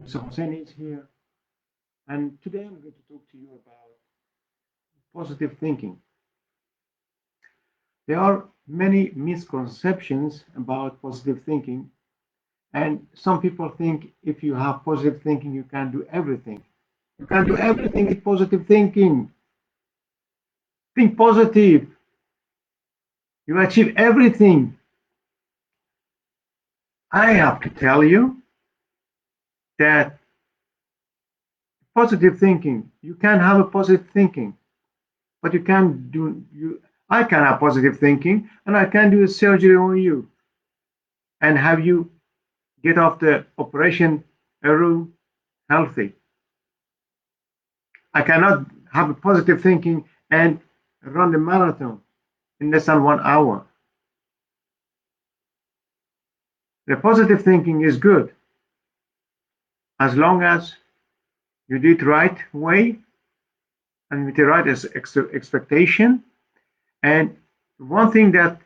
So Hosseini is here, and today I'm going to talk to you about positive thinking. There are many misconceptions about positive thinking, and some people think if you have positive thinking, you can do everything. You can do everything with positive thinking. Think positive, you achieve everything. I have to tell you that positive thinking, you can have a positive thinking, but you can do you. I can have positive thinking, and I can do a surgery on you and have you get off the operation room healthy. I cannot have a positive thinking and run the marathon in less than 1 hour. The positive thinking is good as long as you do it right way and with the right expectation. And one thing that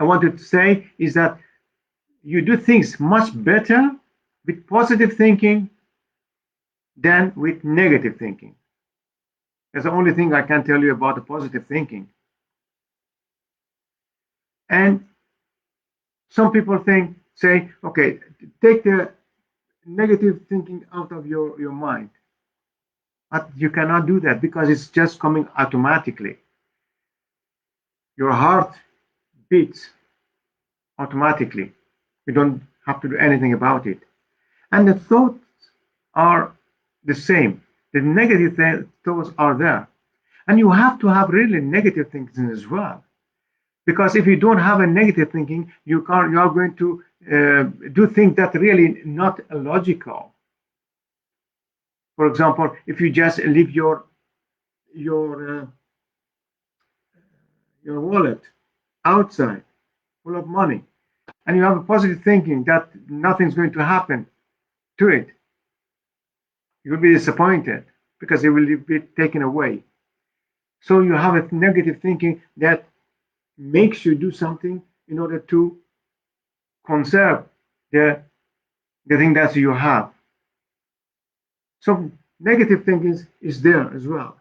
I wanted to say is that you do things much better with positive thinking than with negative thinking. That's the only thing I can tell you about the positive thinking. And some people say, okay, take the negative thinking out of your mind. But you cannot do that because it's just coming automatically. Your heart beats automatically. You don't have to do anything about it. And the thoughts are the same. The negative thoughts are there. And you have to have really negative thinking as well. Because if you don't have a negative thinking, you are going to do things that really not logical. For example, if you just leave your uh, your wallet outside full of money, and you have a positive thinking that nothing's going to happen to it, you will be disappointed because it will be taken away. So you have a negative thinking that makes you do something in order to conserve the the thing that you have. So negative thinking is there as well,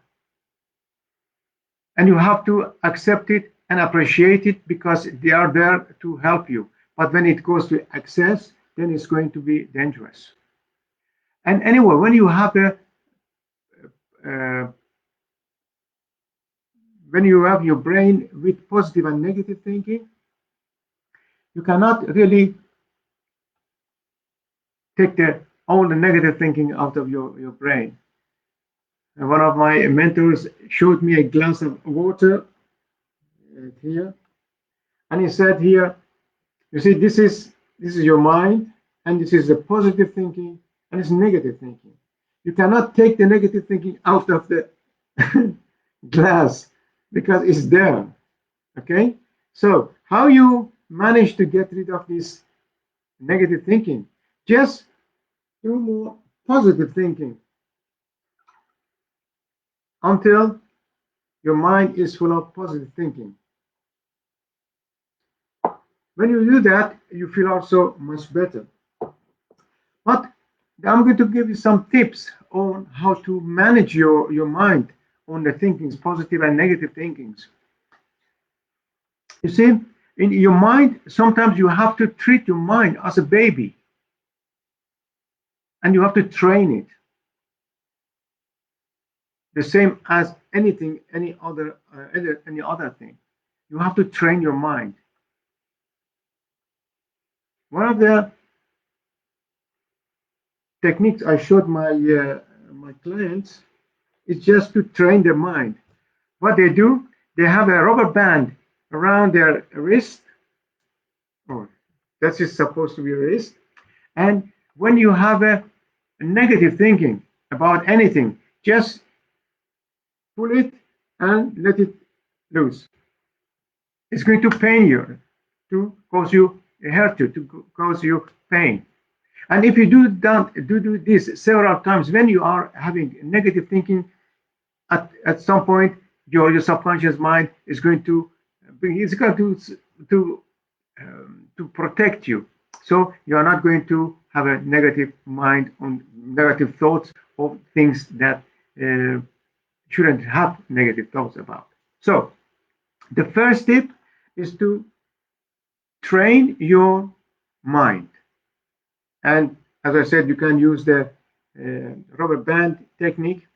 and you have to accept it and appreciate it because they are there to help you. But when it goes to excess, then it's going to be dangerous. And anyway, when you have a uh, when you have your brain with positive and negative thinking, you cannot really take all the negative thinking out of your brain. And one of my mentors showed me a glass of water here, and he said here, you see, this is your mind, and this is the positive thinking, and it's negative thinking. You cannot take the negative thinking out of the glass because it's there. Okay, so how you manage to get rid of this negative thinking? Just do more positive thinking until your mind is full of positive thinking. When you do that, you feel also much better. But I'm going to give you some tips on how to manage your mind on the thinkings, positive and negative thinkings. You see, in your mind, sometimes you have to treat your mind as a baby and you have to train it the same as anything, any other thing. You have to train your mind. One of the techniques I showed my clients is just to train their mind. What they do, they have a rubber band around their wrist, or that is supposed to be a wrist. And when you have a negative thinking about anything, just pull it and let it loose. It's going to pain you, to cause you hurt you, to cause you pain. And if you do this several times, when you are having negative thinking, at some point your subconscious mind is going to it's going to protect you, so you are not going to have a negative mind on negative thoughts of things that shouldn't have negative thoughts about. So the first tip is to train your mind. And as I said, you can use the rubber band technique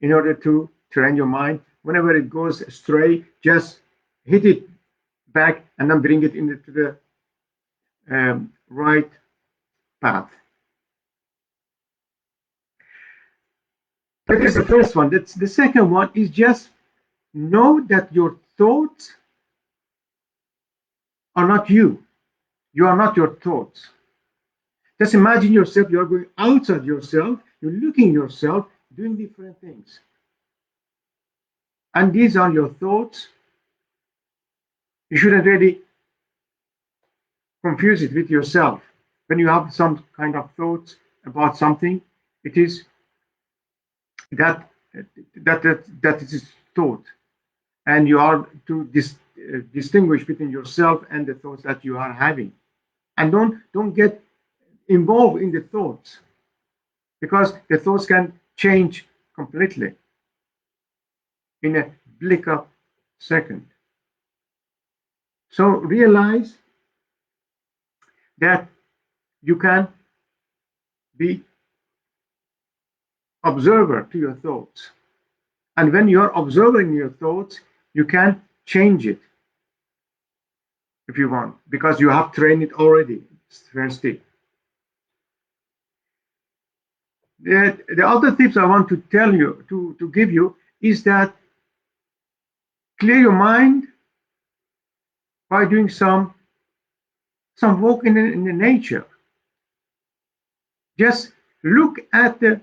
in order to train your mind. Whenever it goes astray, just hit it back and then bring it into the right path. That is the first one. That's the second one is just know that your thoughts are not you. You are not your thoughts. Just imagine yourself, you're going outside yourself, you're looking yourself, doing different things. And these are your thoughts. You shouldn't really confuse it with yourself. When you have some kind of thoughts about something, it is that is thought. And you are to distinguish between yourself and the thoughts that you are having. And don't get involved in the thoughts, because the thoughts can change completely in a blink of second. So realize that you can be observer to your thoughts. And when you're observing your thoughts, you can change it if you want, because you have trained it already. It's the first tip. The other tips I want to tell you, to give you, is that clear your mind by doing some walk in the nature. Just look at the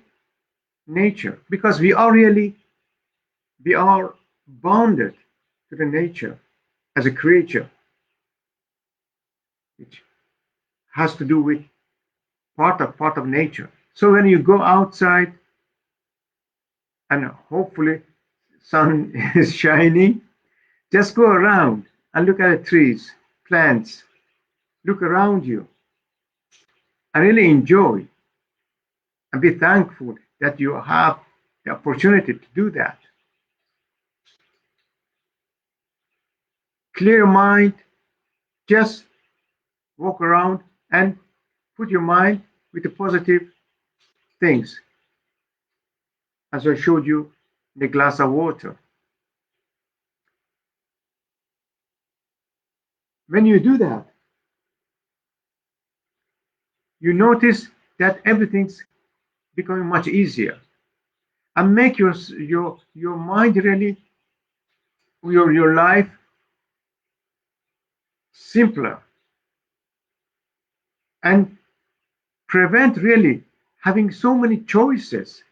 nature, because we are bounded to the nature as a creature, which has to do with part of nature. So when you go outside and hopefully sun is shining, just go around and look at the trees, plants, look around you and really enjoy and be thankful that you have the opportunity to do that. Clear your mind, just walk around and put your mind with the positive things, as I showed you the glass of water. When you do that, you notice that everything's becoming much easier, and make your mind really, your life simpler, and prevent really having so many choices.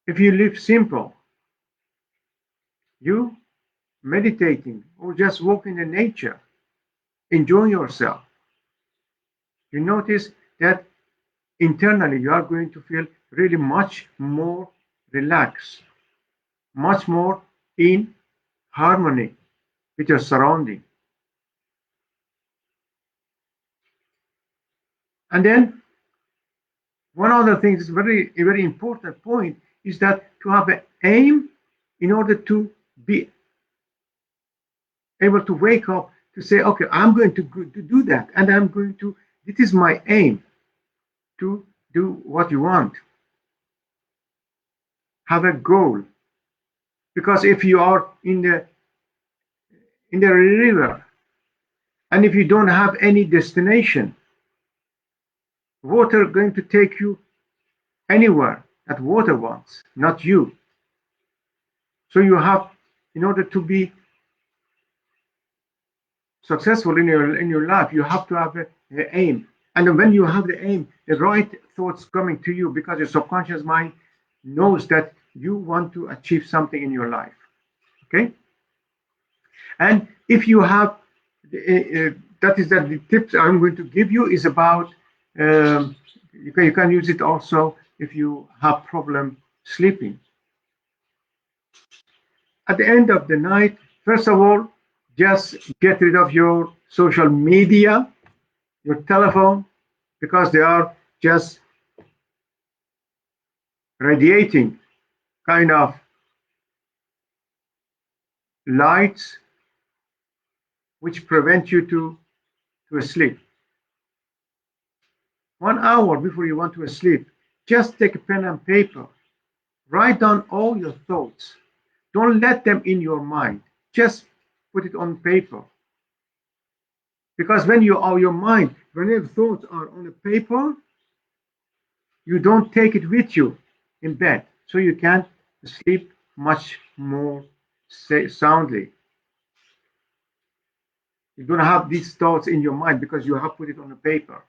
If you live simple, you meditating or just walking in nature, enjoying yourself, you notice that internally you are going to feel really much more relaxed, much more in harmony with your surrounding. And then one other thing is a very important point, is that to have an aim in order to be able to wake up to say, okay, I'm going to do that, and I'm going to, this is my aim, to do what you want. Have a goal. Because if you are in the river, and if you don't have any destination, water going to take you anywhere that water wants, not you. So you have, in order to be successful in your life, you have to have an aim. And when you have the aim, the right thoughts coming to you, because your subconscious mind knows that you want to achieve something in your life. Okay? And if you have, that is that the tips I'm going to give you is about, you can use it also if you have problem sleeping. At the end of the night, first of all, just get rid of your social media, your telephone, because they are just radiating kind of lights which prevent you to sleep. 1 hour before you want to sleep, just take a pen and paper. Write down all your thoughts. Don't let them in your mind. Just put it on paper. Because when you are your mind, when your thoughts are on a paper, you don't take it with you in bed. So you can sleep much more soundly. You don't have these thoughts in your mind because you have put it on the paper.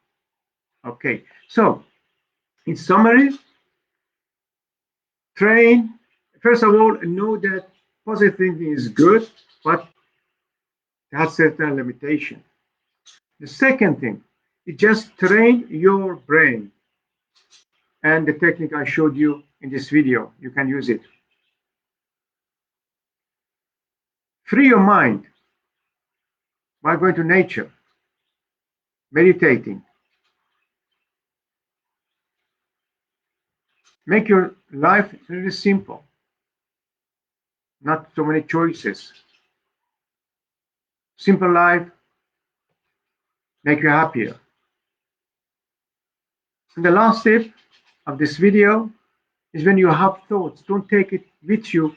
Okay. So in summary, train, first of all, know that positive thinking is good, but it has certain limitation. The second thing is just train your brain. And the technique I showed you in this video, you can use it. Free your mind by going to nature, meditating. Make your life really simple, not so many choices. Simple life make you happier. And the last tip of this video is when you have thoughts, don't take it with you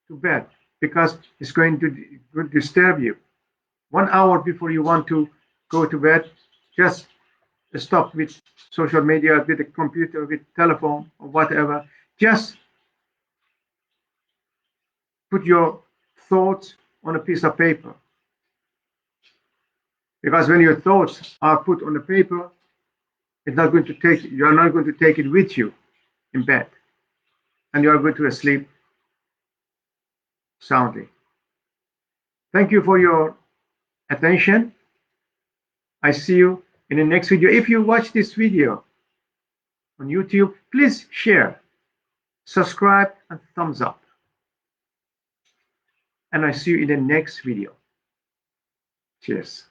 to bed because it's going to disturb you. 1 hour before you want to go to bed, just stop with social media, with the computer, with telephone, or whatever. Just put your thoughts on a piece of paper. Because when your thoughts are put on the paper, you are not going to take it with you in bed. And you are going to sleep soundly. Thank you for your attention. I see you in the next video. If you watch this video on YouTube, please share, subscribe, and thumbs up. And I see you in the next video. Cheers.